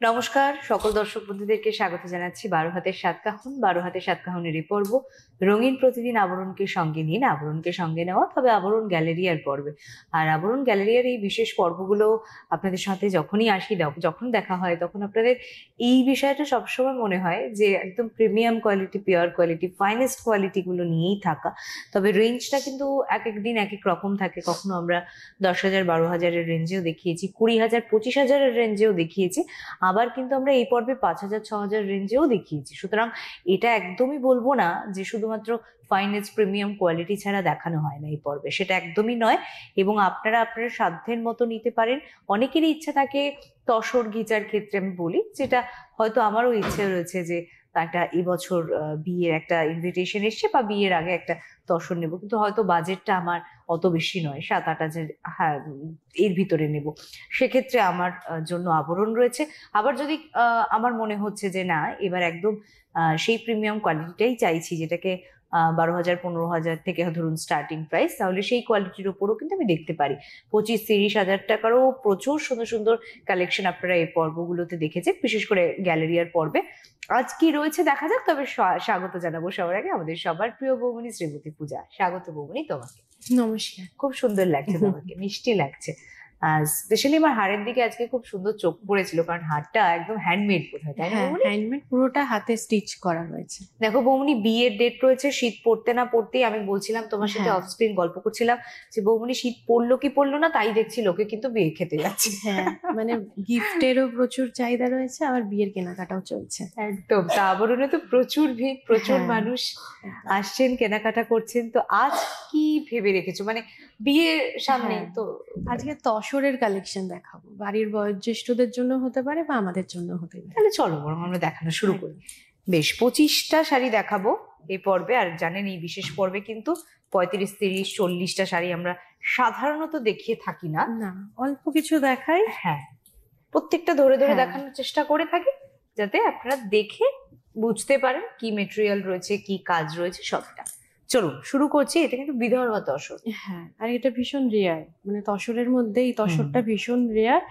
নমস্কার, সকল দর্শক বন্ধুদেরকে স্বাগত জানাচ্ছি 12 হাতের 7 কাহন। 12 হাতের 7 কাহনের এই পর্ব রঙিন প্রতিদিন আবরণকে সঙ্গে নিন, আবরণকে সঙ্গে নেওয়া, তবে আবরণ গ্যালেরিয়ার পর্বে। আর আবরণ গ্যালেরিয়ার এই বিশেষ পর্বগুলো আপনাদের সাথে যখনই আসি, যখন দেখা হয়, তখন আপনাদের এই বিষয়টা সবসময় মনে হয় যে একদম premium quality, pure quality, finest quality গুলো নিয়েই থাকা। তবে রেঞ্জটা কিন্তু এক এক দিন এক এক রকম থাকে। কখনো আমরা 10,000 12,000-এর রেঞ্জেও দেখিয়েছি, 20,000 25,000-এর রেঞ্জেও দেখিয়েছি, আবার কিন্তু আমরা এই পর্বে 5,000 6,000 রেঞ্জেও দেখিয়েছি। সুতরাং এটা একদমই বলবো না যে শুধুমাত্র ফাইনেস্ট প্রিমিয়াম কোয়ালিটি ছাড়া দেখানো হয় না এই পর্বে, সেটা একদমই নয়। এবং আপনারা আপনার সাধ্যের মতো নিতে পারেন। অনেকেরই ইচ্ছা থাকে তসর গিচার ক্ষেত্রে আমি বলি, যেটা হয়তো আমারও ইচ্ছে রয়েছে যে একটা এবছর বিয়ের একটা ইনভিটেশন এসছে বা বিয়ের আগে একটা তসর নেব, কিন্তু হয়তো বাজেটটা আমার অত বেশি নয়, 7-8 হাজার, হ্যাঁ, এর ভিতরে নেব। সেক্ষেত্রে আমার জন্য আবরণ রয়েছে। আবার যদি আমার মনে হচ্ছে যে না, এবার একদম সেই প্রিমিয়াম কোয়ালিটিটাই চাইছি, যেটাকে 12,000 15,000 থেকে ধরুন স্টার্টিং প্রাইস, তাহলে সেই কোয়ালিটির উপরও কিন্তু আমি দেখতে পারি। 25-30 হাজার টাকারও প্রচুর সুন্দর সুন্দর কালেকশন আপনারা এই পর্বগুলোতে দেখেছেন, বিশেষ করে গ্যালারিয়ার পর্বে। আজ কি রয়েছে দেখা যাক। তবে স্বাগত জানাবো সবার আগে আমাদের সবার প্রিয় বৌমনি শ্রীমতী পূজা। স্বাগত বৌমনি তোমাকে। নমস্কার। খুব সুন্দর লাগছে তোমাকে, মিষ্টি লাগছে। স্পেশালি আমার হাড়ের দিকে আজকে খুব সুন্দর চোখ পড়েছিল, কারণ হাড়টা একদম হ্যান্ডমেড বোধ হয়, তাই না? হ্যান্ডমেড, পুরোটা হাতে স্টিচ করা হয়েছে। দেখো বৌমনি, বিয়ের ডেট রয়েছে, শীত পড়তে না পড়তেই আমি বলছিলাম তোমার সাথে অফ স্ক্রিন গল্প করছিলাম যে বৌমনি শীত পড়লো কি পড়লো না, তাই দেখছি লোকে কিন্তু বিয়ে খেতে যাচ্ছে। হ্যাঁ, মানে গিফটেরও প্রচুর চাহিদা রয়েছে, আবার বিয়ের কেনাকাটাও চলছে। একদম, তা আবরণে তো প্রচুর ভিড়, প্রচুর মানুষ আসছেন, কেনাকাটা করছেন। তো আজ কি ভেবে রেখেছো, মানে বিয়ের সামনে তো? আজকে তসরের কালেকশন দেখাবো, বাড়ির বয়োজ্যেষ্ঠদের জন্য হতে পারে বা আমাদের জন্য হতে পারে। তাহলে চলো বরং আমরা দেখানো শুরু করি। বেশ 25টা শাড়ি দেখাবো এই পর্বে। আর জানেন এই বিশেষ পর্বে কিন্তু 35-30-40টা শাড়ি আমরা সাধারণত দেখিয়ে থাকি না, অল্প কিছু দেখাই। হ্যাঁ, প্রত্যেকটা ধরে ধরে দেখানোর চেষ্টা করে থাকি, যাতে আপনারা দেখে বুঝতে পারেন কি মেটেরিয়াল রয়েছে, কি কাজ রয়েছে সবটা। চলুন শুরু করছি। এটা কিন্তু বিদর্ভ তসর। হ্যাঁ, আর এটা ভীষণ রেয়ার, মানে তসরের মধ্যে এই তসরটা ভীষণ রেয়ার।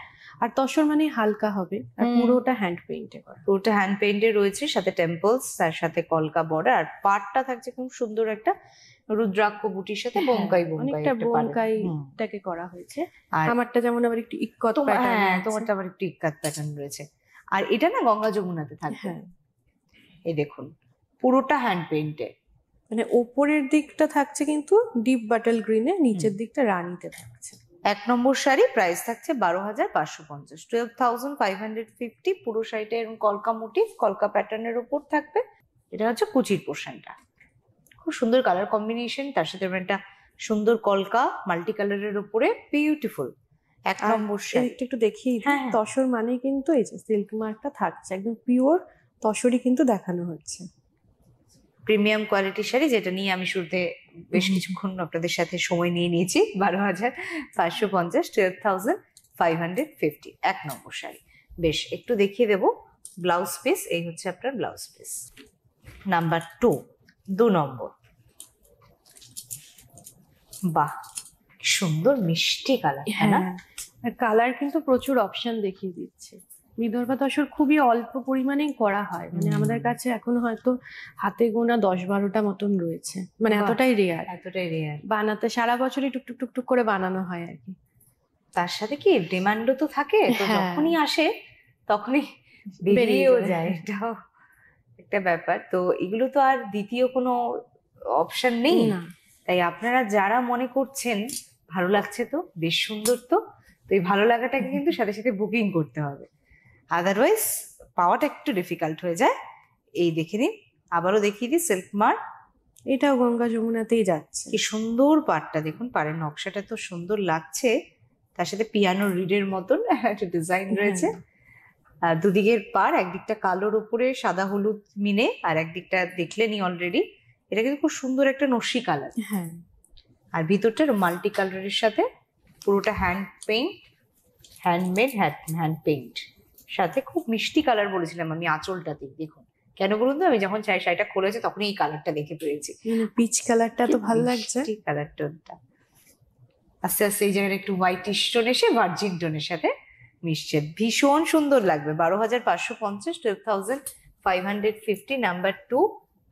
আর তসর মানে হালকা হবে, আর পুরোটা হ্যান্ড পেইন্টে করা। পুরোটা হ্যান্ড পেইন্টে রয়েছে, সাথে টেম্পলস, তার সাথে কলকা বর্ডার, আর পাড়টা থাকছে খুব সুন্দর একটা রুদ্রাক্ষ বুটির সাথে বোমকাই অনেকটা বোমকাইটাকে করা হয়েছে। আর আমারটা যেমন আবার একটু ইক্কত প্যাটার্ন, হ্যাঁ তোমারটা আবার একটু ইক্কাত প্যাটার্ন রয়েছে। আর এটা না গঙ্গা যমুনাতে থাকবে। এই দেখুন, পুরোটা হ্যান্ড পেইন্টে, মানে ওপরের দিকটা থাকছে কিন্তু ডিপ বাটল গ্রিনে, নিচের দিকটা রানীতে থাকছে। 1 নম্বর শাড়ি প্রাইস থাকছে 12,550, 12,550। পুরো শাড়িটা এরকম কলকা মোটিভ, কলকা প্যাটার্নের উপর থাকবে। এটা হচ্ছে কুচির পোর্শনটা, খুব সুন্দর কালার কম্বিনেশন, তার সাথে একটা সুন্দর কলকা মাল্টি কালারের উপরে, বিউটিফুল 1 নম্বর শাড়ি। একটু দেখিয়ে তসর মানে কিন্তু এই যে সিল্ক মার্কটা থাকছে, একদম পিওর তসরই কিন্তু দেখানো হচ্ছে। প্রিমিয়াম কোয়ালিটির শাড়ি, যেটা নিয়ে আমি শুরুতে বেশ কিছুক্ষণ আপনাদের সাথে সময় নিয়ে নিয়েছি। 12,550, 12,550, 1 নম্বর শাড়ি। বেশ, একটু দেখিয়ে দেবো ব্লাউজ পিস। এই হচ্ছে আপনার ব্লাউজ পিস নাম্বার 2 নম্বর। বাহ, সুন্দর মিষ্টি কালার। হ্যাঁ, আর কালার কিন্তু প্রচুর অপশন দেখিয়ে দিচ্ছে। বিদর্ভ তসর খুবই অল্প পরিমাণেই করা হয়, মানে আমাদের কাছে এখন হয়তো হাতে গোনা 10-12টা মতন রয়েছে, মানে এতটাই রেয়ার। বানাতে সারা বছরই টুকটুক টুকটুক করে বানানো হয় আর কি। তার সাথে কি ডিমান্ডও তো থাকে, তো যখনই আসে তখনই বেরিয়েও যায়, এটাও একটা ব্যাপার। তো এগুলো তো আর দ্বিতীয় কোনো অপশন নেই। তাই আপনারা যারা মনে করছেন ভালো লাগছে, তো বেশ সুন্দর, তো এই ভালো লাগাটাকে কিন্তু সাথে সাথে বুকিং করতে হবে, আদারওয়াইজ পাওয়াটা একটু ডিফিকাল্ট হয়ে যায়। এই দেখে নিন, আবারও দেখিয়ে দিই সিল্ক মার্ক। এটাও গঙ্গা যমুনাতেই যাচ্ছে। কি সুন্দর পাড়টা দেখুন, পাড়ের নকশাটা তো সুন্দর লাগছে, তার সাথে পিয়ানো রিডের মতন একটা ডিজাইন রয়েছে। দুদিকের পাড়, একদিকটা কালোর উপরে সাদা হলুদ মিনে, আর একদিকটা দেখলেনি অলরেডি, এটা কিন্তু খুব সুন্দর একটা নস্যি কালার। আর ভিতরটা মাল্টি কালারের সাথে পুরোটা hand paint, handmade, hand paint, সাথে খুব মিষ্টি কালার বলেছিলাম আমি আঁচলটাতে। দেখুন কেন বলুন তো, আমি যখন শাড়িটা খুলেছি তখন এই কালারটা দেখে পেয়েছি, পিচ কালারটা তো ভালো লাগছে। কালার টোনটা আস্তে আস্তে এই জায়গায় একটু হোয়াইট টোন এসে ভার্জিন টোনের সাথে মিশছে, ভীষণ সুন্দর লাগবে। 12,550, 12,550 নাম্বার 2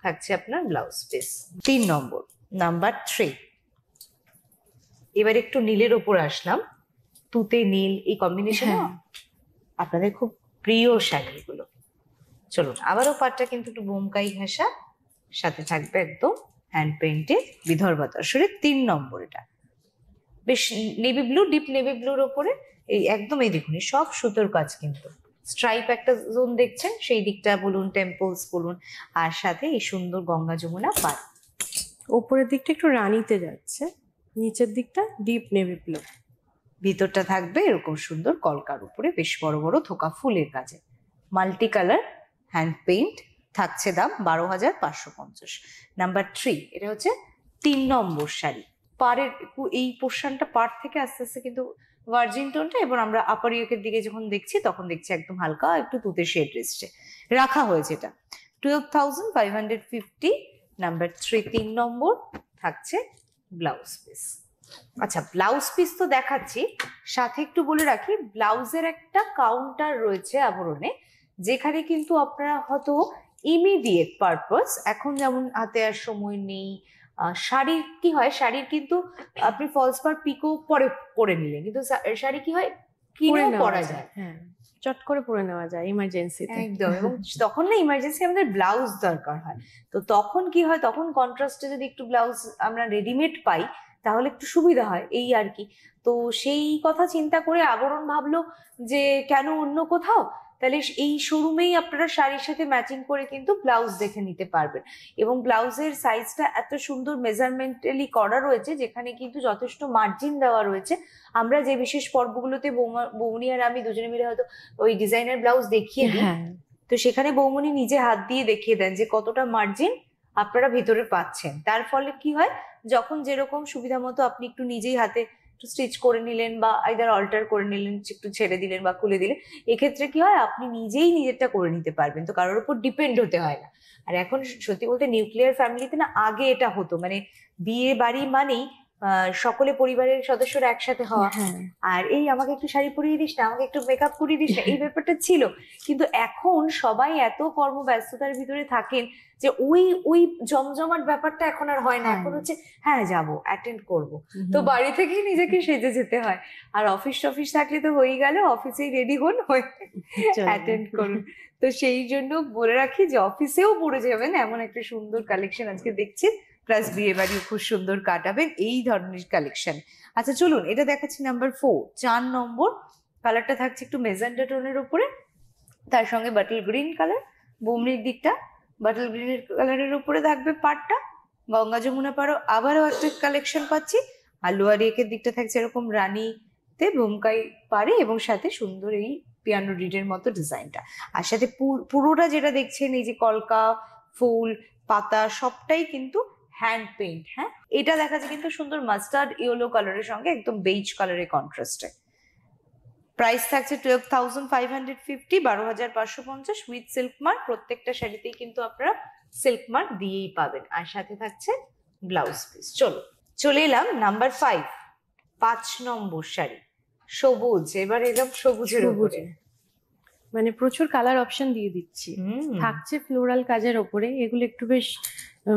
থাকছে আপনার ব্লাউজ পিস। 3 নম্বর, নাম্বার 3। এবার একটু নীলের ওপর আসলাম, তুতে নীল এই কম্বিনেশন আপনাদের খুব প্রিয় শাড়িগুলো। চলুন, আবারও পাটটা কিন্তু একটু বোমকাই ঘাসা, সাথে থাকবে একদম হ্যান্ড পেইন্টেড বিদর্ভা তসরের 3 নম্বর। এটা বেশ নেভি ব্লু, ডিপ নেভি ব্লুর ওপরে এই একদম এই দেখুন সব সুতোর কাজ, কিন্তু স্ট্রাইপ একটা জোন দেখছেন সেই দিকটা বলুন, টেম্পলস বলুন, আর সাথে এই সুন্দর গঙ্গা যমুনা পাড়। ওপরের দিকটা একটু রানীতে যাচ্ছে, নিচের দিকটা ডিপ নেভি ব্লু। ভিতরটা থাকবে এরকম সুন্দর কলকার উপরে বেশ বড় বড় থোকা ফুলের কাজে, মাল্টি কালার হ্যান্ড পেইন্ট। থাকছে দাম 12,550। নাম্বার 3, এটা হচ্ছে 3 নম্বর শাড়ি। পাড়ের এই পোর্শনটা পাড় থেকে আস্তে আস্তে কিন্তু ভার্জিন টোনটা, এবং আমরা আপার ইয়োকের দিকে যখন দেখছি তখন দেখছি একদম হালকা একটু তুতে শেড এসছে, রাখা হয়েছে। এটা 12,550। নাম্বার 3, 3 নম্বর থাকছে ব্লাউজ পিস। আচ্ছা, ব্লাউজ পিস তো দেখাচ্ছি, সাথে একটু বলে রাখি ব্লাউজের একটা কাউন্টার রয়েছে আবরণে, যেখানে কিন্তু আপনারা হয়তো ইমিডিয়েট পারপাস, এখন যেমন হাতে আর সময় নেই, শাড়ির কি হয়, শাড়ির কিন্তু আপনি ফলস পার পিকো পরে করে নিলেন, কিন্তু শাড়ি কি হয় কিনেও পরা যায়, হ্যাঁ চট করে পরে নেওয়া যায় ইমার্জেন্সিতে একদম। এবং তখন না ইমার্জেন্সি আমাদের ব্লাউজ দরকার হয়, তো তখন কি হয়, তখন কন্ট্রাস্টে যদি একটু ব্লাউজ আমরা রেডিমেড পাই তাহলে একটু সুবিধা হয়, এই আর কি। তো সেই কথা চিন্তা করে আবরণ ভাবলো যে কেন অন্য কোথাও, তাহলে এই শোরুমেই আপনারা শাড়ির সাথে ম্যাচিং করে কিন্তু ব্লাউজ দেখে নিতে পারবেন। এবং ব্লাউজের সাইজটা এত সুন্দর মেজারমেন্টালি করা রয়েছে, যেখানে কিন্তু যথেষ্ট মার্জিন দেওয়া রয়েছে। আমরা যে বিশেষ পর্বগুলোতে বৌমনি আর আমি দুজনে মিলে হয়তো ওই ডিজাইনার ব্লাউজ দেখিয়ে দিই, তো সেখানে বৌমনি নিজে হাত দিয়ে দেখিয়ে দেন যে কতটা মার্জিন আপনারা ভিতরে পাচ্ছেন। তার ফলে কি হয়, যখন যেরকম সুবিধা মতো আপনি একটু নিজেই হাতে একটু স্টিচ করে নিলেন, বা আইদার অল্টার করে নিলেন, একটু ছেড়ে দিলেন বা খুলে দিলেন, এক্ষেত্রে কি হয় আপনি নিজেই নিজেরটা করে নিতে পারবেন, তো কারোর উপর ডিপেন্ড হতে হয় না। আর এখন সত্যি বলতে নিউক্লিয়ার ফ্যামিলিতে না, আগে এটা হতো, মানে বিয়ে বাড়ি মানেই সকলে পরিবারের সদস্যরা একসাথে হওয়া, আর এই আমাকে একটু শাড়ি পরিয়ে দিস না, আমাকে একটু মেকআপ করিয়ে দিস না, এই ব্যাপারটা ছিল। কিন্তু এখন সবাই এত কর্মব্যস্ততার ভিতরে থাকেন যে ওই জমজমাট ব্যাপারটা এখন আর হয় না। এখন হচ্ছে হ্যাঁ যাবো, অ্যাটেন্ড করব, তো বাড়ি থেকেই নিজেকে সেজে যেতে হয়। আর অফিস টফিস থাকলে তো হয়েই গেল, অফিসেই রেডি হন, অ্যাটেন্ড করুন। তো সেই জন্য বলে রাখি যে অফিসেও পড়ে যাবেন এমন একটা সুন্দর কালেকশন আজকে দেখছি, প্লাস বিয়ে বাড়িও খুব সুন্দর কাটাবেন এই ধরনের কালেকশন। আচ্ছা চলুন, এটা দেখাচ্ছি নাম্বার 4, 4 নম্বর। কালারটা থাকছে একটু মেজেন্টা টোনের উপরে, তার সঙ্গে বাটল গ্রিন কালার, বোমনির দিকটা বাটল গ্রিনের কালারের উপরে থাকবে পাটটা, গঙ্গা যমুনা পাড়ো আবারও একটা কালেকশন পাচ্ছি। আর লোয়ার একের দিকটা থাকছে এরকম রানীতে বোমকাই পাড়ে, এবং সাথে সুন্দর এই পিয়ানো রিডের মতো ডিজাইনটা, আর সাথে পুরোটা যেটা দেখছেন এই যে কলকা ফুল পাতা সবটাই কিন্তু হ্যান্ড পেইন্ট। হ্যাঁ, এটা দেখা যায় কিন্তু সুন্দর মাস্টার্ড ইয়েলো কালারের সঙ্গে একদম বেজ কালারের কন্ট্রাস্টে। প্রাইস থাকছে 12,550, 12,550 উইথ সিল্ক মার্ক। প্রত্যেকটা শাড়িতেই কিন্তু আপনারা সিল্ক মার্ক দিয়েই পাবেন, আর সাথে থাকছে ব্লাউজ পিস। চলে এলাম নাম্বার 5, 5 নম্বর শাড়ি, সবুজ। এবার এলাম সবুজের উপরে, মানে প্রচুর কালার অপশন দিয়ে দিচ্ছি, থাকছে ফ্লোরাল কাজের ওপরে। এগুলো একটু বেশ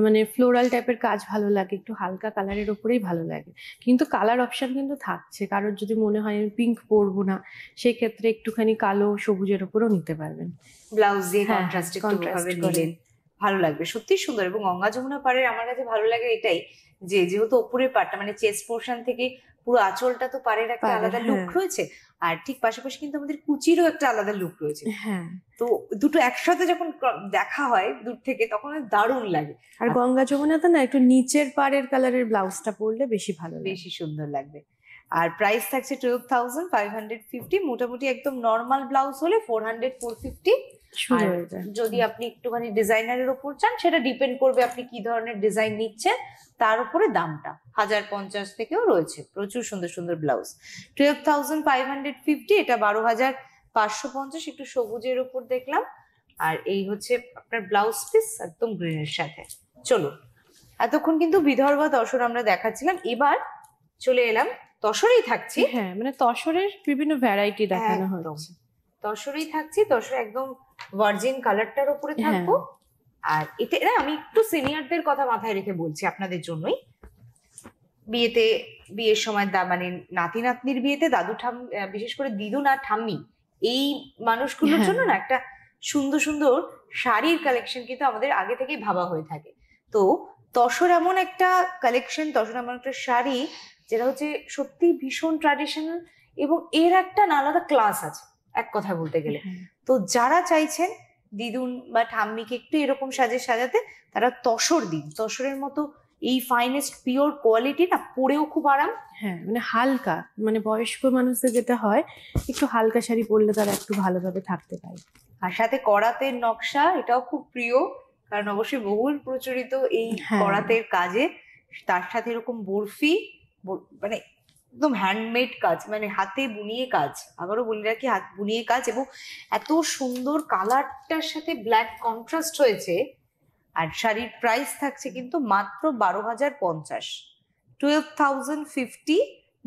মানে ফ্লোরাল টাইপের কাজ ভালো লাগে, একটু হালকা কালারের ওপরেই ভালো লাগে, কিন্তু কালার অপশন কিন্তু থাকছে। কারোর যদি মনে হয় আমি পিঙ্ক পরবো না, সেই ক্ষেত্রে একটুখানি কালো সবুজের ওপরেও নিতে পারবেন। ব্লাউজ দিয়ে কন্ট্রাস্ট ভাবে নিলেন, ভালো লাগবে, সত্যি সুন্দর। এবং গঙ্গা যমুনা পাড়ের আমার কাছে ভালো লাগে এটাই যে যেহেতু ওপরের পাটটা মানে চেস্ট পোর্শন থেকে পুরো আঁচলটা তো পাড়ের একটা আলাদা লুক রয়েছে, আর ঠিক পাশাপাশি কিন্তু আমাদের কুচিরও একটা আলাদা লুক রয়েছে। হ্যাঁ, তো দুটো একসাথে যখন দেখা হয় দূর থেকে তখন দারুণ লাগে। আর গঙ্গা যমুনাতে না একটু নিচের পাড়ের কালারের ব্লাউজটা পরলে বেশি ভালো, বেশি সুন্দর লাগবে। আর প্রাইস থাকছে 12,550, মোটামুটি একদম নর্মাল ব্লাউজ হলে 400, 450। যদি আপনি একটুখানি ডিজাইনারের উপর চান, সেটা ডিপেন্ড করবে আপনি কি ধরনের ডিজাইন নিচ্ছেন তার উপরে দামটা। 1050 থেকেও রয়েছে প্রচুর সুন্দর সুন্দর ব্লাউজ। 12,550, এটা 12,550, একটু সবুজের উপর দেখলাম। আর এই হচ্ছে আপনার ব্লাউজ পিস একদম গ্রিনের সাথে। চলুন, এতক্ষণ কিন্তু বিদর্ভা তসর আমরা দেখাচ্ছিলাম, এবার চলে এলাম তসরেই থাকছি। হ্যাঁ, মানে তসরের বিভিন্ন ভ্যারাইটি দেখানো একদম। হচ্ছে। তসরেই থাকছি, তসরে একদম ভার্জিন কালারটার উপরে থাকবো। আর এটা না, আমি একটু সিনিয়রদের কথা মাথায় রেখে বলছি আপনাদের জন্যই। বিয়ের সময় মানে নাতি নাতনির বিয়েতে দাদু বিশেষ করে দিদু না ঠাম্মি, এই মানুষগুলোর জন্য না একটা সুন্দর সুন্দর শাড়ির কালেকশন কিন্তু আমাদের আগে থেকেই ভাবা হয়ে থাকে। তো তসর এমন একটা কালেকশন, তসর এমন একটা শাড়ি যেটা হচ্ছে সত্যি ভীষণ ট্র্যাডিশনাল, এবং এর একটা আলাদা ক্লাস আছে এক কথা বলতে গেলে। তো যারা চাইছেন দিদুন বা ঠাম্মিকে একটু এরকম সাজাতে, তারা তসর দিন। তসরের মতো এই ফাইনেস্ট পিওর কোয়ালিটি না, পরেও খুব আরাম। হ্যাঁ, মানে হালকা, মানে বয়স্ক মানুষদের যেটা হয় একটু হালকা শাড়ি পরলে তারা একটু ভালোভাবে থাকতে পারে। আর সাথে করাতের নকশা, এটাও খুব প্রিয়, কারণ অবশ্যই বহুল প্রচলিত এই করাতের কাজে। তার সাথে এরকম বরফি, মানে একদম হ্যান্ডমেড কাজ, মানে হাতে বুনিয়ে কাজ। আবারও বলে রাখি, হাত বুনিয়ে কাজ, এবং এত সুন্দর কালারটার সাথে ব্ল্যাক কন্ট্রাস্ট হয়েছে। আর শাড়ির প্রাইস থাকছে কিন্তু মাত্র 12,050, 12,050,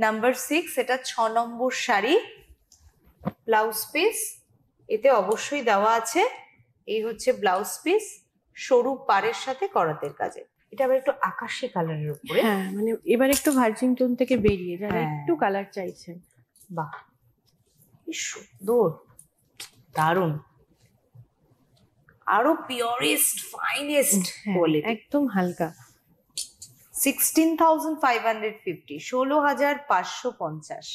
নাম্বার 6। এটা 6 নম্বর শাড়ি। ব্লাউজ পিস এতে অবশ্যই দেওয়া আছে। এই হচ্ছে ব্লাউজ পিস, সরু পাড়ের সাথে করাতের কাজে। এটা আবার একটু আকাশি কালারের উপরে। হ্যাঁ, মানে এবার একটু ভার্জিন টোন থেকে বেরিয়ে যারা একটু কালার চাইছেন। বাহ, কি সুন্দর, দারুণ, আরো পিওরেস্ট ফাইনেস্ট কোয়ালিটি, একদম হালকা। 16,550, 16,550,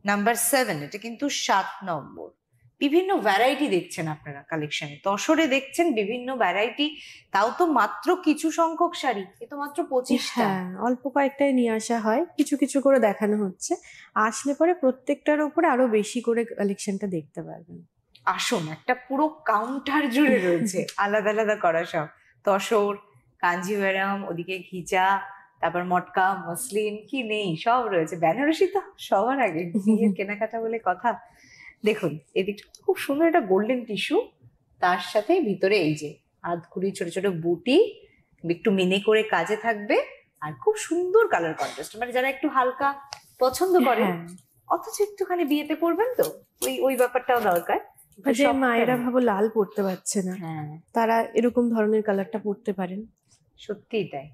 নাম্বার 7। এটা কিন্তু 7 নম্বর। বিভিন্ন ভ্যারাইটি দেখছেন আপনারা কালেকশনে, তসরে দেখছেন বিভিন্ন ভ্যারাইটি, তাও তো মাত্র কিছু সংখ্যক শাড়ি, এ তো মাত্র 25টা। হ্যাঁ, অল্প কয়েকটাই নিয়ে আসা হয়, কিছু কিছু করে দেখানো হচ্ছে। আসলে পরে প্রত্যেকটার উপরে আরো বেশি করে কালেকশনটা দেখতে পারবেন। আসুন, একটা পুরো কাউন্টার জুড়ে রয়েছে আলাদা আলাদা করা সব তসর, কাঞ্জিভারাম, ওদিকে ঘিচা, তারপর মটকা, মসলিন, কি নেই সব রয়েছে। বেনারসি তো সবার আগে, বিয়ের কেনাকাটা বলে কথা। দেখুন এদিকটা খুব সুন্দর, একটা গোল্ডেন টিস্যু, তার সাথে ভিতরে এই যে হাতঘড়ি, ছোট ছোট বুটি, একটু মিনে করে কাজে থাকবে, আর খুব সুন্দর কালার কন্ট্রাস্ট। মানে যারা একটু হালকা পছন্দ করে, অথচ একটুখানি বিয়েতে পরবেন, তো ওই ব্যাপারটাও দরকার। যে মায়েরা ভাবো লাল পরতে পারছে না, তারা এরকম ধরনের কালারটা পরতে পারেন। সত্যিই তাই,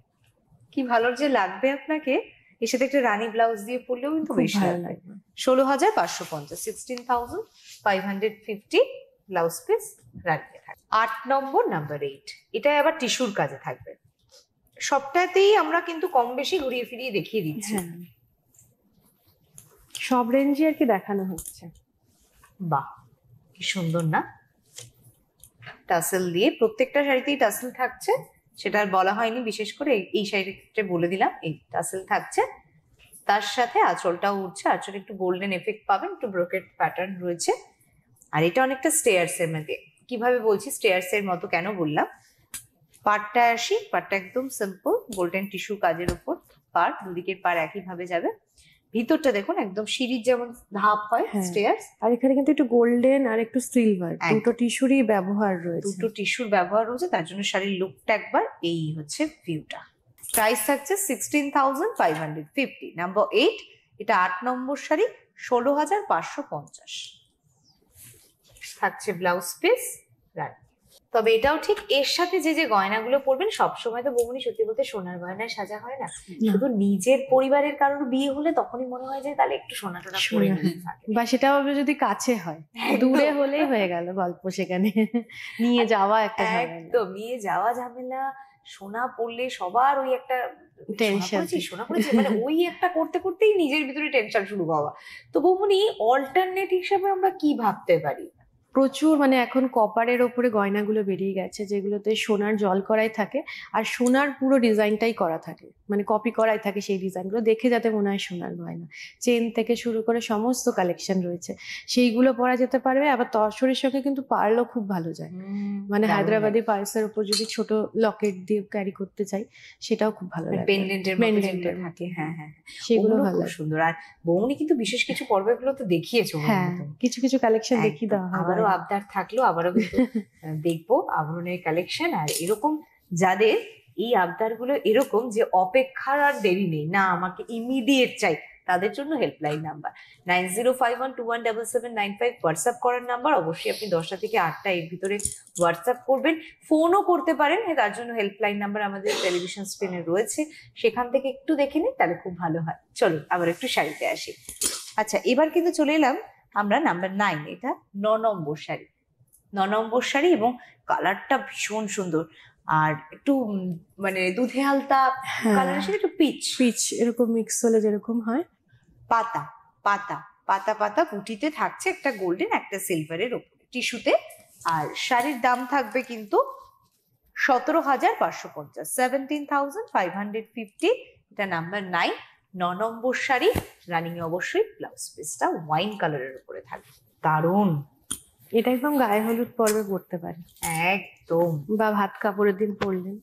কি ভালো যে লাগবে আপনাকে। এর সাথে একটা রানী ব্লাউজ দিয়ে পরলেও কিন্তু বেশ ভালো লাগবে। 16,550, 16,550 ব্লাউজ পিস রাখবে। 8 নম্বর, নাম্বার 8। এটা আবার টিস্যুর কাজে থাকবে। সবটাতেই আমরা কিন্তু কম বেশি ঘুরিয়ে ফিরিয়ে দেখিয়ে দিচ্ছি। সব রেঞ্জে আর কি দেখানো হচ্ছে। বাহ, কি সুন্দর না, টাসেল দিয়ে প্রত্যেকটা শাড়িতেই টাসেল থাকছে, সেটা আর বলা হয়নি, বিশেষ করে এই শাড়ির ক্ষেত্রে বলে দিলাম, এই টাসেল থাকছে। তার সাথে আঁচলটাও উঠছে, আঁচলে একটু গোল্ডেন এফেক্ট পাবেন, একটু ব্রোকেট প্যাটার্ন রয়েছে। আর এটা অনেকটা স্টেয়ার্স এর মধ্যে। কিভাবে বলছি স্টেয়ার্স এর মতো কেন বললাম, পাড়টা আসি, পাড়টা একদম সিম্পল গোল্ডেন টিস্যু কাজের উপর পাড়, দুদিকের পাড় একই ভাবে যাবে। ভিতরটা দেখুন একদম সিঁড়ির যেমন ধাপ হয় স্টেয়ার্স, আর এখানে কিন্তু একটু গোল্ডেন আর একটু সিলভার, দুটো টিস্যুরই ব্যবহার রয়েছে। দুটো টিস্যুর ব্যবহার রয়েছে, তার জন্য শাড়ির লুকটা একবার এই হচ্ছে ভিউটা। প্রাইস থাকছে 16,550, নাম্বার 8। এটা 8 নম্বর শাড়ি, 16,550 থাকছে ব্লাউজ পিস। তবে এটাও ঠিক, এর সাথে যে যে গয়নাগুলো পরবেন, সবসময় তো বৌমনি সত্যি বলতে সোনার গয়নায় সাজা হয় না। শুধু নিজের পরিবারের কারোর বিয়ে হলে তখনই মনে হয় যে তাহলে একটু সোনা টোনা পরে নিই, বা সেটাও যদি কাছে হয়, দূরে হলেই হয়ে গেল গল্প, সেখানে নিয়ে যাওয়া একটা একদম নিয়ে যাওয়া ঝামেলা। সোনা পড়লে সবার ওই একটা টেনশন, সোনা পড়েছি মানে ওই একটা করতে করতেই নিজের ভিতরে টেনশন শুরু হওয়া। তো বৌমনি অল্টারনেট হিসাবে আমরা কি ভাবতে পারি? প্রচুর, মানে এখন কপারের ওপরে গয়নাগুলো বেরিয়ে গেছে, যেগুলোতে সোনার জল করাই থাকে, আর সোনার পুরো ডিজাইনটাই করা থাকে, মানে কপি করাই থাকে সেই ডিজাইনগুলো, দেখে যাতে মনে হয় সোনার গয়না। চেন থেকে শুরু করে সমস্ত কালেকশন রয়েছে, সেইগুলো পরা যেতে পারবে। আবার তসরের সঙ্গে কিন্তু পার্লও খুব ভালো যায়, মানে হায়দ্রাবাদি পার্লসের উপর যদি ছোট লকেট দিয়ে ক্যারি করতে চাই, সেটাও খুব ভালো লাগে, পেন্ডেন্টের থাকে। হ্যাঁ, সেগুলো ভালো সুন্দর। আর বৌমনি কিন্তু বিশেষ কিছু পর্বগুলো তো দেখিয়েছো, কিছু কিছু কালেকশন দেখিয়ে দেওয়া হয়। আবারও আবদার থাকলো, আবারও কিন্তু দেখবো আভরণের কালেকশন। আর এরকম যাদের এই আবদার গুলো এরকম যে অপেক্ষার আর দেরি নেই, না আমাকে ইমিডিয়েট চাই, তাদের জন্য হেল্পলাইন নাম্বার 9051217795 হোয়াটসঅ্যাপ করার নাম্বার। অবশ্যই আপনি 10টা থেকে 8টা এর ভিতরে হোয়াটসঅ্যাপ করবেন, ফোনও করতে পারেন, তার জন্য হেল্পলাইন নাম্বার আমাদের টেলিভিশন স্ক্রিনে রয়েছে, সেখান থেকে একটু দেখে নিন, তাহলে খুব ভালো হয়। চলুন আবার একটু শাড়িতে আসি। আচ্ছা, এবার কিন্তু চলে এলাম আমরা নাম্বার 9, এটা 9 নম্বর শাড়ি। 9 নম্বর শাড়ি এবং কালারটা ভীষণ সুন্দর, আর একটু মানে দুধে আলতা কালারের সাথে একটু পিচ পিচ এরকম মিক্স হলে যেরকম হয়, পাতা পাতা পাতা পাতা পুঁটিতে থাকছে, একটা গোল্ডেন একটা সিলভারের ওপরে টিস্যুতে। আর শাড়ির দাম থাকবে কিন্তু 17,550, 17,550। এটা নাম্বার 9, 9 নম্বর শাড়ি। রানিং এ অবশ্যই ব্লাউজ পিসটা ওয়াইন কালারের উপরে থাকবে, দারুণ। এটা একদম গায়ে হলুদ পর্বে পরতে পারে, একদম, বা ভাত কাপড়ের দিন পরলেন।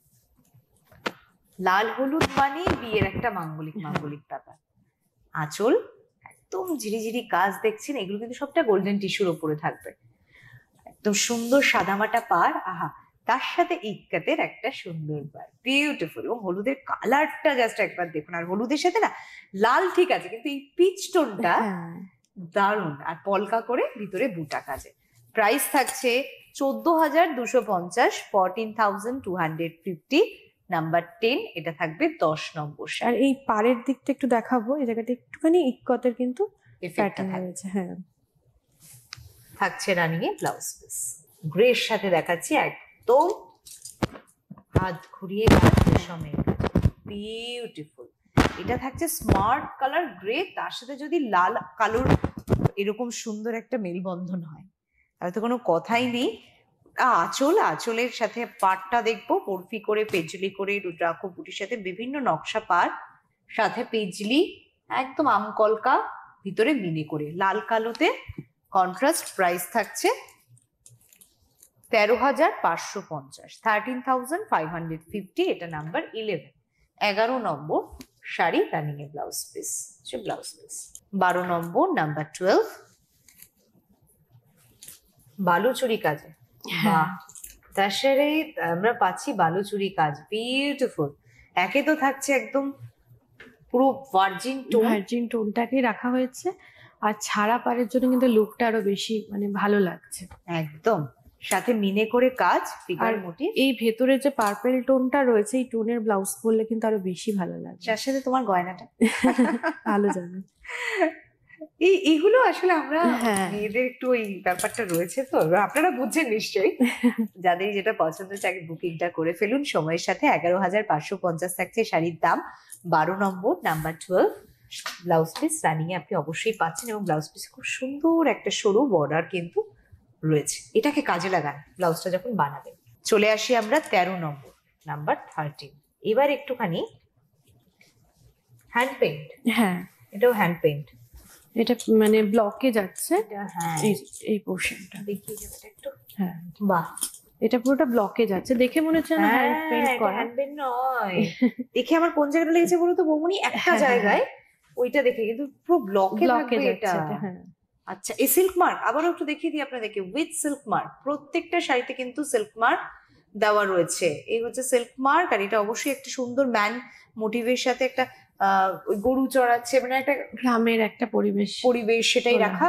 লাল হলুদ মানে বিয়ের একটা মাঙ্গলিক ব্যাপার। আঁচল একদম ঝিরিঝিরি কাজ দেখছেন, এগুলো কিন্তু সবটা গোল্ডেন টিস্যুর উপরে থাকবে, একদম সুন্দর সাদামাটা পাড়। আহা, তার সাথে ইক্কাতের একটা সুন্দর পাড়, বিউটিফুল। এবং হলুদের কালারটা জাস্ট একবার দেখুন, আর হলুদের সাথে না লাল ঠিক আছে, কিন্তু এই পিচ টোনটা দারুণ। আর পলকা করে ভিতরে বুটা কাজে। প্রাইস থাকছে 14,250, 14,250। নাম্বার 10, এটা থাকবে 10 নম্বর আর শাড়ি। এই পাড়ের দিকটা একটু দেখাবো, এই জায়গাটা একটুখানি ইক্কতের কিন্তু Effect টা প্যাটার্ন থাকবে। রয়েছে। হ্যাঁ, থাকছে রানিং এ ব্লাউজ পিস, গ্রের সাথে দেখাচ্ছি একদম হাত ঘুরিয়ে রেশমের বিউটিফুল। এটা থাকছে স্মার্ট কালার গ্রে, তার সাথে যদি লাল কালোর এরকম সুন্দর একটা মেলবন্ধন হয় তাহলে তো কোনো কথাই নেই। আঁচলের সাথে পাড়টা দেখবো বরফি করে, পেজলি করে, রুদ্রাক্ষ বুটির সাথে বিভিন্ন নকশা পাড়, সাথে পেজলি একদম আমকলকা, ভিতরে মিনে করে লাল কালোতে কন্ট্রাস্ট। প্রাইস থাকছে 13,550, 13,550। এটা নাম্বার 11, 11 নম্বর শাড়ি। রানিং এ ব্লাউজ পিস, ব্লাউজ পিস। 12 নম্বর নাম্বার 12, বালুচুরি কাজে। বাহ, তার সাথে আমরা পাচ্ছি বালুচুরি কাজ, বিউটিফুল। একে তো থাকছে একদম পুরো ভার্জিন টোনটাকে রাখা হয়েছে, আর ছাড়া পাড়ের জন্য কিন্তু লুকটা আরো বেশি মানে ভালো লাগছে একদম, সাথে মিনে করে কাজ, ফিগার মোটিভ। এই ভেতরে যে পার্পেল টোনটা রয়েছে, এই টোনের ব্লাউজ পরলে কিন্তু আরো বেশি ভালো লাগছে। যার সাথে তোমার গয়নাটা ভালো জানো, এইগুলো আসলে আমরা মেয়েদের একটু ওই ব্যাপারটা রয়েছে, তো আপনারা বুঝছেন নিশ্চয়ই। যাদের যেটা পছন্দ তাকে বুকিংটা করে ফেলুন সময়ের সাথে। 11,550 থাকছে শাড়ির দাম। 12 নম্বর নাম্বার 12, ব্লাউজ পিস রানিং এ আপনি অবশ্যই পাচ্ছেন, এবং ব্লাউজ পিস খুব সুন্দর একটা সরু বর্ডার কিন্তু রয়েছে, এটাকে কাজে লাগান ব্লাউজটা যখন বানাবেন। চলে আসি আমরা 13 নম্বর নাম্বার 13। এবার একটুখানি হ্যান্ড পেইন্ট। হ্যাঁ, এটাও হ্যান্ড পেইন্ট, এটা মানে ব্লকে যাচ্ছে। হ্যাঁ, এই পোর্শনটা দেখিয়ে যাবে একটু। হ্যাঁ, বাহ, এটা পুরোটা ব্লকে যাচ্ছে, দেখে মনে হচ্ছে না হ্যান্ড পেইন্ট করা। হ্যান্ড পেইন্ট নয়, দেখে আমার কোন জায়গাটা লেগেছে বলো তো বৌমনি, একটা জায়গায় ওইটা দেখে, কিন্তু পুরো ব্লকে থাকবে এটা। হ্যাঁ, আচ্ছা, এই সিল্ক মার্ক আবারও একটু দেখিয়ে দিই আপনাদেরকে, উইথ সিল্ক মার্ক। প্রত্যেকটা শাড়িতে কিন্তু সিল্ক মার্ক দেওয়া রয়েছে। এই হচ্ছে সিল্ক মার্ক, আর এটা অবশ্যই একটা সুন্দর ম্যান মোটিভের সাথে একটা ওই গরু চড়াচ্ছে, মানে একটা গ্রামের একটা পরিবেশ সেটাই রাখা।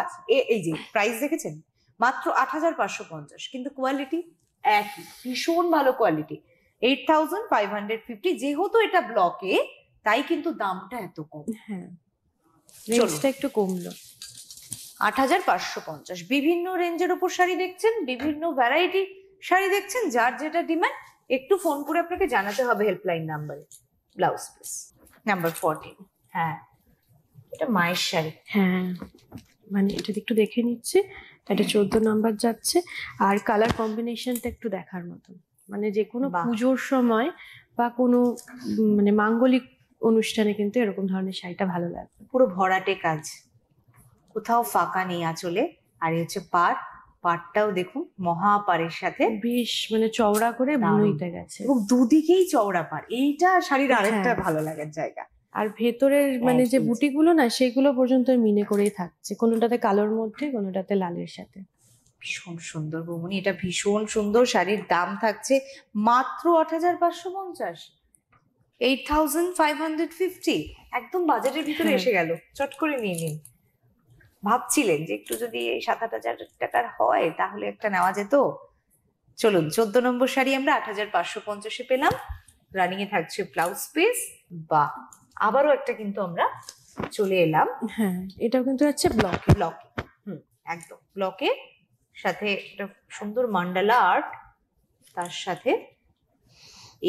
এই যে প্রাইস দেখেছেন, মাত্র 8,550, কিন্তু কোয়ালিটি একই, ভীষণ ভালো কোয়ালিটি। 8,550, যেহেতু এটা ব্লকে তাই কিন্তু দামটা এত কম। হ্যাঁ, রেঞ্জটা একটু কমলো। 8,550। বিভিন্ন রেঞ্জের উপর শাড়ি দেখছেন, বিভিন্ন ভ্যারাইটি শাড়ি দেখছেন, যার যেটা ডিমান্ড একটু ফোন করে আপনাকে জানাতে হবে হেল্পলাইন নাম্বারে। ব্লাউজ পিস নাম্বার 14, হ্যাঁ এটা মায়ের শাড়ি। হ্যাঁ, মানে এটা একটু দেখে নিচ্ছি, এটা 14 নাম্বার যাচ্ছে। আর কালার কম্বিনেশনটা একটু দেখার মতন, মানে যে কোনো পুজোর সময় বা কোনো মানে মাঙ্গলিক অনুষ্ঠানে কিন্তু এরকম ধরনের শাড়িটা ভালো লাগবে। পুরো ভরাটে কাজ, কোথাও ফাঁকা নেই আঁচলে। আর এই হচ্ছে পাড়টাও দেখুন মহাপাড়ের সাথে বেশ মানে চওড়া করে বুনইতে গেছে, এবং দুদিকেই চওড়া পাড়, এইটা শাড়ির আরেকটা ভালো লাগার জায়গা। আর ভেতরের মানে যে বুটিগুলো না, সেগুলো পর্যন্ত মিনে করেই থাকছে, কোনোটাতে কালোর মধ্যে, কোনোটাতে লালের সাথে। ভীষণ সুন্দর বৌমনি, এটা ভীষণ সুন্দর। শাড়ির দাম থাকছে মাত্র 8,550। 8,550, একদম বাজারের ভিতরে হ্যাঁ। এসে গেল, চট করে নিয়ে নিন। ভাবছিলেন যে একটু যদি এই 7-8 হাজার টাকার হয় তাহলে একটা নেওয়া যেত। চলুন, 14 নম্বর শাড়ি আমরা 8,550-এ পেলাম। রানিং এ থাকছে ব্লাউজ পিস। বা আবারও একটা কিন্তু আমরা চলে এলাম হ্যাঁ, এটাও কিন্তু হচ্ছে ব্লক। ব্লকে। একদম ব্লকে, সাথে একটা সুন্দর মান্ডালা আর্ট, তার সাথে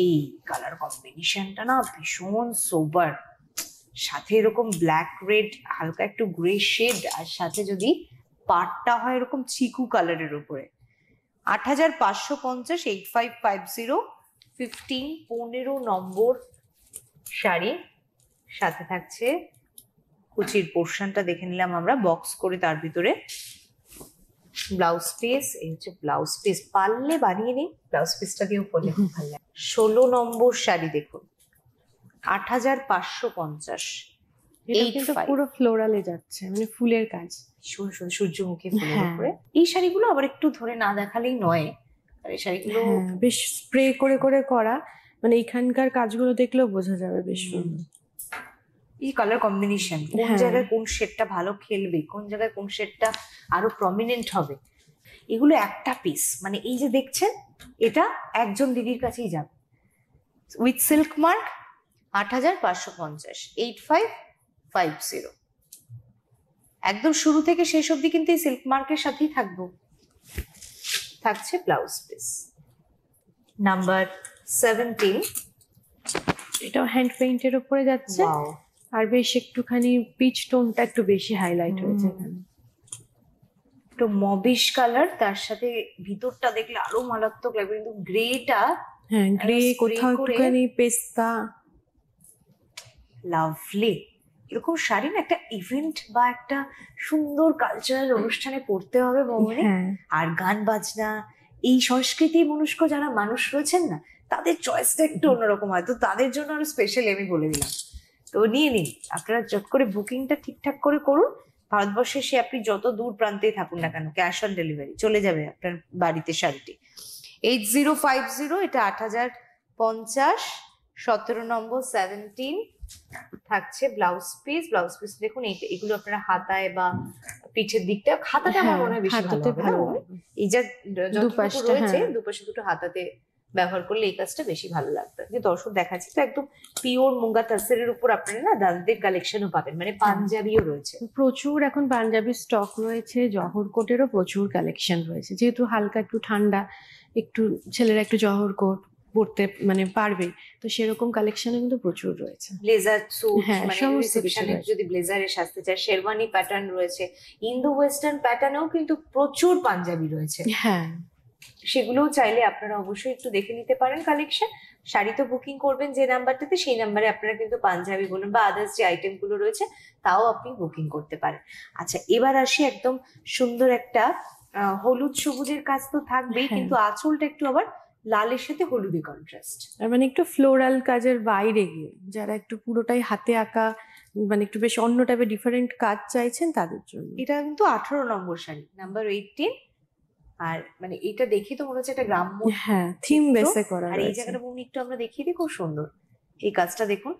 এই কালার কম্বিনেশনটা না ভীষণ সোবার, সাথে এরকম ব্ল্যাক রেড হালকা একটু গ্রে শেড, আর সাথে যদি পাটটা হয় এরকম চিকু কালারের উপরে। 8,550, 8,550, 15 নম্বর শাড়ি। সাথে থাকছে কুচির পোর্শনটা দেখে নিলাম আমরা বক্স করে, তার ভিতরে ব্লাউজ পিস। এই হচ্ছে ব্লাউজ পিস, পারলে বানিয়ে নিন ব্লাউজ পিসটা দিয়েও পরলে খুব ভালো লাগে। 16 নম্বর শাড়ি দেখুন, 8,550, এটা কিন্তু পুরো ফ্লোরালে যাচ্ছে, মানে ফুলের কাজ, সূর্যমুখী ফুলের হ্যাঁ। উপরে। এই শাড়িগুলো আবার একটু ধরে না দেখালেই নয়, আর এই শাড়িগুলো হ্যাঁ, বেশ স্প্রে করে করে করা, মানে এখানকার কাজগুলো দেখলেও বোঝা যাবে বেশ সুন্দর। এই কালার কম্বিনেশন, কোন হ্যাঁ। জায়গায় কোন শেডটা ভালো খেলবে, কোন জায়গায় কোন শেডটা আরো প্রমিনেন্ট হবে, এগুলো একটা পিস। মানে এই যে দেখছেন, এটা একজন দিদির কাছেই যাবে। With silk mark, 8,550, 8,550। একদম শুরু থেকে শেষ অবধি কিন্তু এই সিল্ক মার্কের সাথেই থাকবো। থাকছে ব্লাউজ পিস। নাম্বার 17, এটাও হ্যান্ড পেইন্টের উপরে যাচ্ছে, ওয়াও, আর বেশ একটুখানি পিচ টোনটা একটু বেশি হাইলাইট হয়েছে এখানে। একটু মবিশ কালার, তার সাথে ভিতরটা দেখলে আরো মারাত্মক লাগবে, কিন্তু গ্রেটা, হ্যাঁ, গ্রে, spray কোথাও করে। একটুখানি পেস্তা। লাভলি। এরকম শাড়ি না একটা ইভেন্ট বা একটা সুন্দর কালচারাল অনুষ্ঠানে পড়তে হবে বৌমনি। হ্যাঁ, আর গান বাজনা, এই সংস্কৃতি মনস্ক যারা মানুষ রয়েছেন না, তাদের চয়েসটা একটু অন্যরকম হয়, তো তাদের জন্য আরো স্পেশাল আমি বলে দিলাম। তো নিয়ে নিন আপনারা, চট করে বুকিংটা ঠিকঠাক করে করুন। ভারতবর্ষে সে আপনি যত দূর প্রান্তেই থাকুন না কেন, ক্যাশ অন ডেলিভারি চলে যাবে আপনার বাড়িতে শাড়িটি। 8050, এটা 8,050। 17 নম্বর 17 থাকছে ব্লাউজ পিস। ব্লাউজ পিস দেখুন, এগুলো আপনারা হাতায় বা পিঠের দিকটা, হাতাটা আমার মনে হয় বেশি ভালো হাতাতে হবে না? ভালো লাগবে। এই যা যতটুকু দুপাশটা, রয়েছে, হ্যাঁ। দুপাশে দুটো হাতাতে ব্যবহার করলে এই কাজটা বেশি ভালো লাগবে। যে দর্শক দেখাচ্ছি তো একদম পিওর মুঙ্গা তাসরের উপর আপনারা না দাদাদের কালেকশনও পাবেন, মানে পাঞ্জাবিও রয়েছে। প্রচুর এখন পাঞ্জাবি স্টক রয়েছে, জহর কোটেরও প্রচুর কালেকশন রয়েছে, যেহেতু হালকা একটু ঠান্ডা, একটু ছেলেরা একটু জহর কোট পরতে মানে পারবে, তো সেরকম কালেকশন কিন্তু প্রচুর রয়েছে। ব্লেজার স্যুট, হ্যাঁ, মানে সমস্ত কিছু রিসেপশনে রয়েছে। যদি ব্লেজারে সাজতে চায়, শেরওয়ানি প্যাটার্ন রয়েছে, ইন্দো ওয়েস্টার্ন প্যাটার্নেও কিন্তু প্রচুর পাঞ্জাবি রয়েছে। হ্যাঁ, সেগুলোও চাইলে আপনারা অবশ্যই একটু দেখে নিতে পারেন কালেকশন। শাড়ি তো বুকিং করবেন যে নাম্বারটাতে, সেই নাম্বারে আপনারা কিন্তু পাঞ্জাবি বলুন বা আদার্স যে আইটেম গুলো রয়েছে তাও আপনি বুকিং করতে পারেন। আচ্ছা, এবার আসি একদম সুন্দর একটা হলুদ সবুজের কাজ তো থাকবেই, হ্যাঁ। কিন্তু আঁচলটা একটু আবার লালের সাথে হলুদে কন্ট্রাস্ট। আর মানে একটু ফ্লোরাল কাজের বাইরে গিয়ে যারা একটু পুরোটাই হাতে আঁকা, মানে একটু বেশ অন্য টাইপের ডিফারেন্ট কাজ চাইছেন তাদের জন্য। এটা কিন্তু 18 নম্বর শাড়ি, নাম্বার 18। আর মানে এটা দেখে তো মনে হচ্ছে একটা গ্রাম্য হ্যাঁ, থিম চিত্র। বেসে করা আর এই রয়েছে। জায়গাটা বলুন একটু আমরা দেখিয়ে দিই, খুব সুন্দর এই কাজটা দেখুন।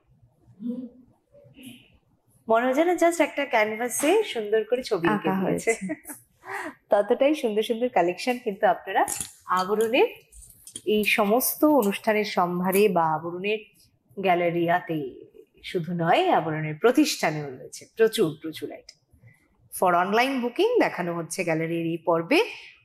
মনে হয় যেন জাস্ট একটা ক্যানভাসে সুন্দর করে ছবি এঁকে আঁকা দিয়েছে। হয়েছে। ততটাই সুন্দর সুন্দর কালেকশন কিন্তু আপনারা আবরণের এই সমস্ত অনুষ্ঠানের সম্ভারে বা আবরণের গ্যালারিয়াতে শুধু নয়, আবরণের প্রতিষ্ঠানেও রয়েছে প্রচুর প্রচুর আইটেম। ফর অনলাইন বুকিং দেখানো হচ্ছে গ্যালারির এই পর্বে।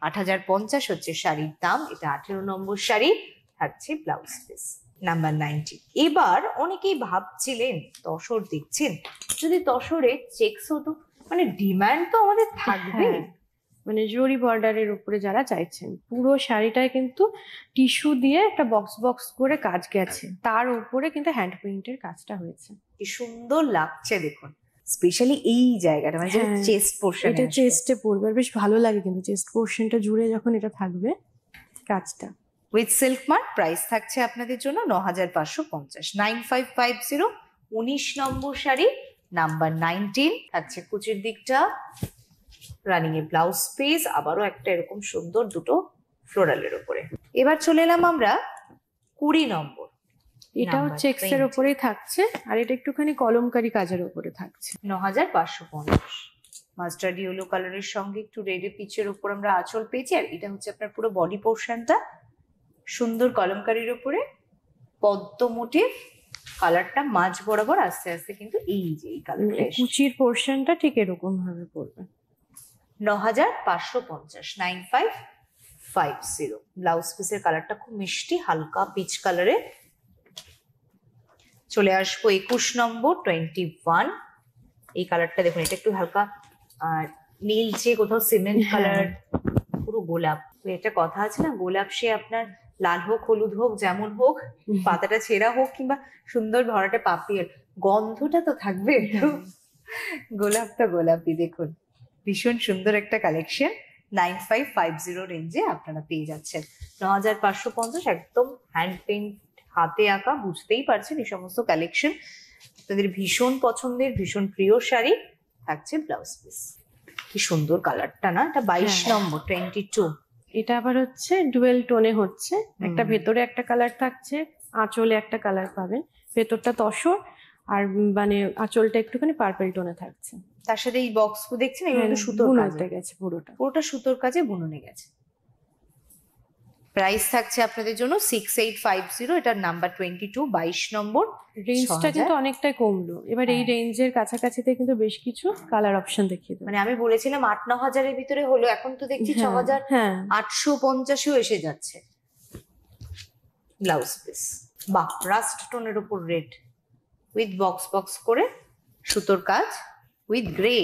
8,050 হচ্ছে শাড়ির দাম। এটা 18 নম্বর শাড়ি, থাকছে ব্লাউজ পিস। নাম্বার 90। এবার অনেকেই ভাবছিলেন, তসর দেখছেন, যদি তসরে চেকস হতো, মানে ডিমান্ড তো আমাদের থাকবে। হ্যাঁ, মানে জরি বর্ডারের উপরে যারা চাইছেন, পুরো শাড়িটায় কিন্তু টিস্যু দিয়ে একটা বক্স বক্স করে কাজ গেছে, তার উপরে কিন্তু হ্যান্ড পেইন্টের কাজটা হয়েছে। কি সুন্দর লাগছে দেখুন, স্পেশালি এই জায়গাটা, মানে হ্যাঁ, চেস্ট পোর্শন। এটা চেস্টে পড়বে, আর বেশ ভালো লাগে কিন্তু চেস্ট পোর্শনটা জুড়ে যখন এটা থাকবে কাজটা। With silk mark. প্রাইস থাকছে আপনাদের জন্য 9,550, 9,550। 19 নম্বর শাড়ি, নাম্বার 19, থাকছে কুচির দিকটা, রানিং এ ব্লাউজ পিস, আবারও একটা এরকম সুন্দর দুটো ফ্লোরালের উপরে। এবার চলে এলাম আমরা 20 নম্বর। এটাও Number চেক্স এর 20 উপরেই থাকছে, আর এটা একটুখানি কলমকারি কাজের উপরে থাকছে। 9550। মাস্টার্ড ইয়েলো কালারের সঙ্গে একটু রেডে পিচের উপর আমরা আঁচল পেয়েছি, আর এটা হচ্ছে আপনার পুরো বডি পোর্শনটা সুন্দর কলমকারির উপরে পদ্ম মোটিভ। কালারটা মাঝ বরাবর আস্তে আস্তে কিন্তু এই যে এই কালারটা কুচির পোর্শনটা ঠিক এরকম ভাবে পড়বে। 9550, 9550। ব্লাউজ পিসের কালারটা খুব মিষ্টি হালকা পিচ কালারে। চলে আসবো 21 নম্বর 21। এই কালারটা দেখুন, এটা একটু হালকা নীলচে, কোথাও সিমেন্ট কালার, পুরো গোলাপ। একটা কথা আছে না, গোলাপ সে আপনার লাল হোক হলুদ হোক যেমন হোক, পাতাটা ছেঁড়া হোক কিংবা সুন্দর ভরাটে পাপড়ি, গন্ধটা তো থাকবে। গোলাপটা গোলাপি। দেখুন ভীষণ সুন্দর একটা কালেকশন। 9550 রেঞ্জে আপনারা পেয়ে যাচ্ছেন। 9550, একদম হ্যান্ড পেইন্ট, হাতে আঁকা, বুঝতেই পারছেন এই সমস্ত কালেকশন আপনাদের ভীষণ পছন্দের, ভীষণ প্রিয় শাড়ি। থাকছে ব্লাউজ পিস। কি সুন্দর কালারটা না, এটা 22 নম্বর 22। এটা আবার হচ্ছে ডুয়েল টোনে হচ্ছে, একটা ভেতরে একটা কালার থাকছে, আঁচলে একটা কালার পাবেন। ভেতরটা তসর আর মানে আঁচলটা একটুখানি পার্পল টোনে থাকছে। তার সাথে এই বক্স দেখছেন, এগুলো সুতোর কাজে গেছে, পুরোটা সুতোর কাজে বুননে গেছে। প্রাইস থাকছে আপনাদের জন্য 6850। এটার নাম্বার 22, 22 নম্বর। রেঞ্জটা কিন্তু অনেকটাই কমলো এবার। এই রেঞ্জের কাছাকাছিতে কিন্তু বেশ কিছু কালার অপশন দেখিয়ে দেবো। মানে আমি বলেছিলাম 8-9 হাজারের ভিতরে হলো, এখন তো দেখছি 6850-ও এসে যাচ্ছে। ব্লাউজ পিস, বাহ, রাস্ট টোনের উপর রেড উইথ বক্স বক্স করে সুতোর কাজ উইথ গ্রে।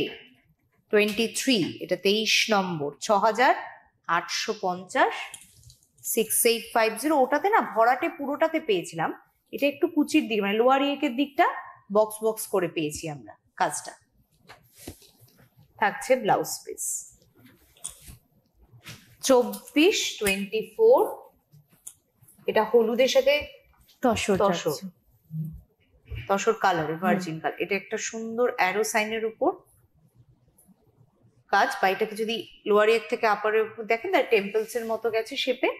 23, এটা 23 নম্বর। 6850, 6850। ওটাতে না ভরাটে পুরোটাতে পেয়েছিলাম, এটা একটু কুচির দিক মানে লোয়ার ইয়েকের দিকটা বক্স বক্স করে পেয়েছি আমরা কাজটা। থাকছে ব্লাউজ পিস। 24, এটা হলুদের সাথে তসর কালার, ভার্জিন কালার। এটা একটা সুন্দর অ্যারো সাইনের উপর কাজ। বাড়িটাকে যদি লোয়ার ইয়ের থেকে আপারের উপর দেখেন, তার টেম্পলস এর মতো গেছে শেপে।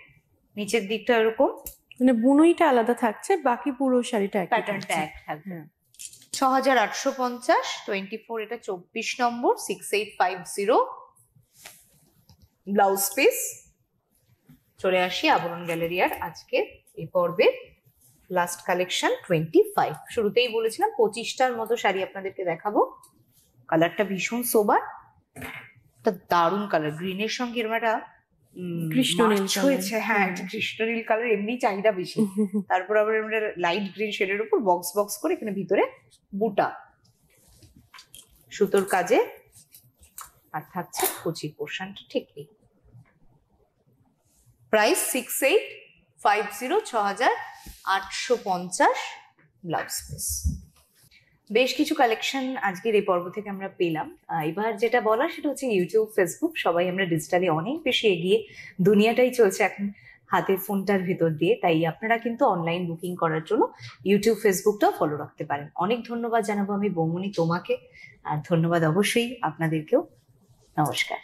নিচের দিকটা এরকম মানে বুনুইটা আলাদা থাকছে, বাকি পুরো শাড়িটা প্যাটার্নটা এক থাকবে। 6850, 24, এটা 24 নম্বর। 6850 ব্লাউজ পিস। চলে আসি আবরণ গ্যালারিয়ার আজকে এই পর্বে লাস্ট কালেকশন 25। শুরুতেই বলেছিলাম 25টার মতো শাড়ি আপনাদেরকে দেখাবো। কালারটা ভীষণ সোবার, একটা দারুণ কালার। গ্রিনের সঙ্গে এরকম একটা কৃষ্ণনীল হয়েছে। হ্যাঁ, কৃষ্ণনীল কালার এমনি চাহিদা বেশি। তারপর আবার আমরা লাইট গ্রিন শেডের উপর বক্স বক্স করে এখানে ভিতরে বুটা সুতোর কাজে, আর থাকছে কুচির পোর্শনটা ঠিক এই। Price 6850, 6850 blouse piece. বেশ কিছু কালেকশন আজকের এই পর্ব থেকে আমরা পেলাম। এবার যেটা বলার সেটা হচ্ছে ইউটিউব, ফেসবুক, সবাই আমরা ডিজিটালি অনেক বেশি এগিয়ে। দুনিয়াটাই চলছে এখন হাতের ফোনটার ভিতর দিয়ে, তাই আপনারা কিন্তু অনলাইন বুকিং করার জন্য ইউটিউব, ফেসবুকটাও ফলো রাখতে পারেন। অনেক ধন্যবাদ জানাবো আমি বৌমনি তোমাকে, আর ধন্যবাদ অবশ্যই আপনাদেরকেও। নমস্কার।